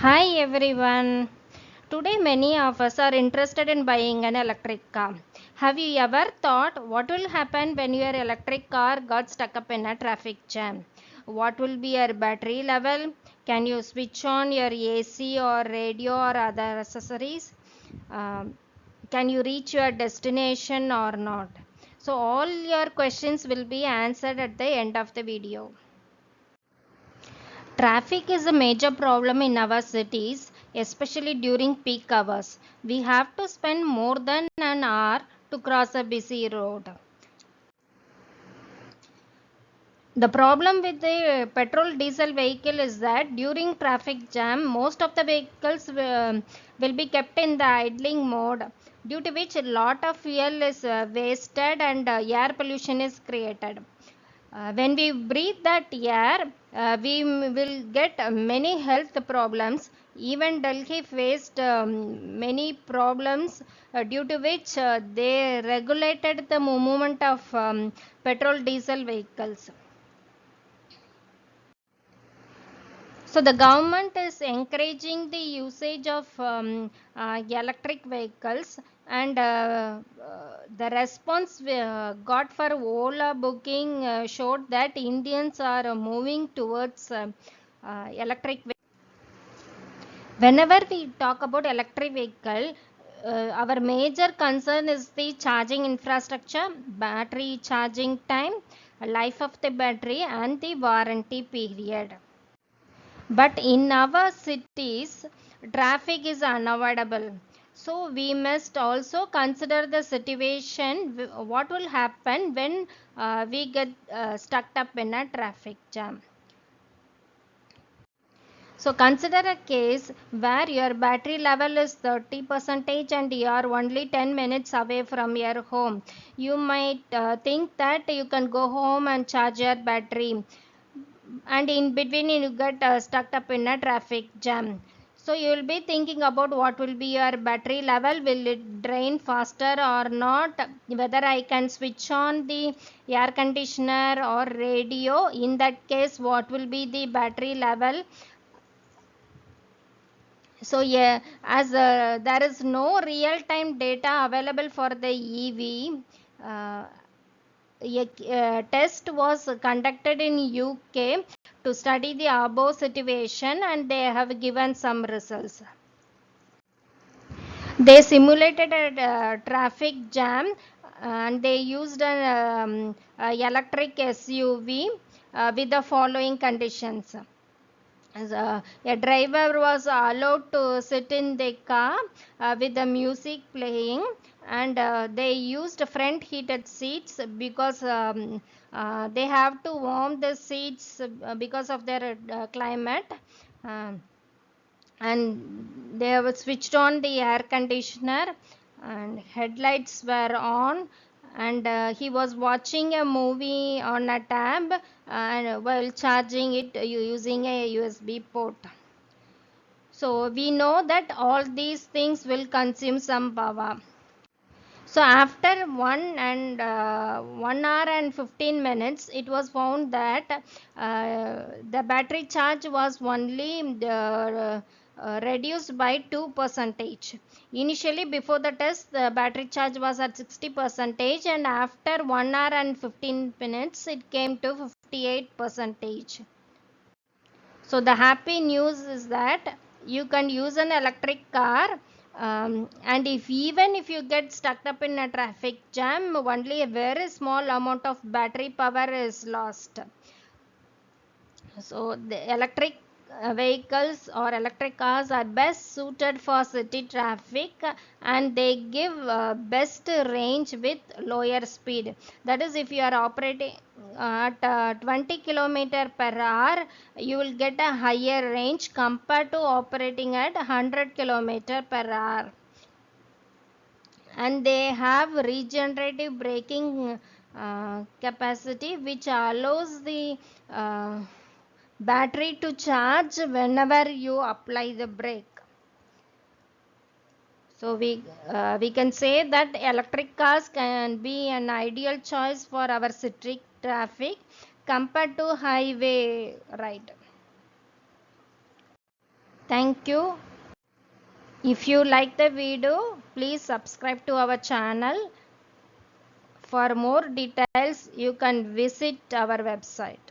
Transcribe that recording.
Hi everyone. Today many of us are interested in buying an electric car. Have you ever thought what will happen when your electric car got stuck up in a traffic jam? What will be your battery level? Can you switch on your AC or radio or other accessories? Can you reach your destination or not? So all your questions will be answered at the end of the video. Traffic is a major problem in our cities, especially during peak hours. We have to spend more than an hour to cross a busy road. The problem with the petrol diesel vehicle is that during traffic jam, most of the vehicles will be kept in the idling mode, due to which a lot of fuel is wasted and air pollution is created. When we breathe that air, will get many health problems. Even Delhi faced many problems due to which they regulated the movement of petrol diesel vehicles. So the government is encouraging the usage of electric vehicles, and the response we got for Ola booking showed that Indians are moving towards electric. Whenever we talk about electric vehicle, our major concern is the charging infrastructure, battery charging time, life of the battery, and the warranty period. But in our cities, traffic is unavoidable. So we must also consider the situation, what will happen when we get stuck up in a traffic jam. So consider a case where your battery level is 30% and you are only 10 minutes away from your home. You might think that you can go home and charge your battery, and in between you get stuck up in a traffic jam. So you will be thinking about what will be your battery level, will it drain faster or not, whether I can switch on the air conditioner or radio. In that case, what will be the battery level? So yeah, as there is no real time data available for the EV, uh, a test was conducted in UK to study the above situation, and they have given some results. They simulated a traffic jam, and they used an electric SUV with the following conditions. A driver was allowed to sit in the car with the music playing, and they used front heated seats because they have to warm the seats because of their climate. Um, and they have switched on the air conditioner, and headlights were on, and he was watching a movie on a tab and while charging it using a USB port. So we know that all these things will consume some power. So after 1 hour and 15 minutes, it was found that the battery charge was only reduced by 2%. Initially, before the test, the battery charge was at 60%, and after 1 hour and 15 minutes, it came to 58%. So the happy news is that you can use an electric car, and even if you get stuck up in a traffic jam, only a very small amount of battery power is lost. So the electric vehicles or electric cars are best suited for city traffic, and they give best range with lower speed. That is, if you are operating at 20 kilometer per hour, you will get a higher range compared to operating at 100 kilometer per hour. And they have regenerative braking capacity, which allows the battery to charge whenever you apply the brake. So we can say that electric cars can be an ideal choice for our city traffic compared to highway ride. Thank you. If you like the video, please subscribe to our channel. For more details, you can visit our website.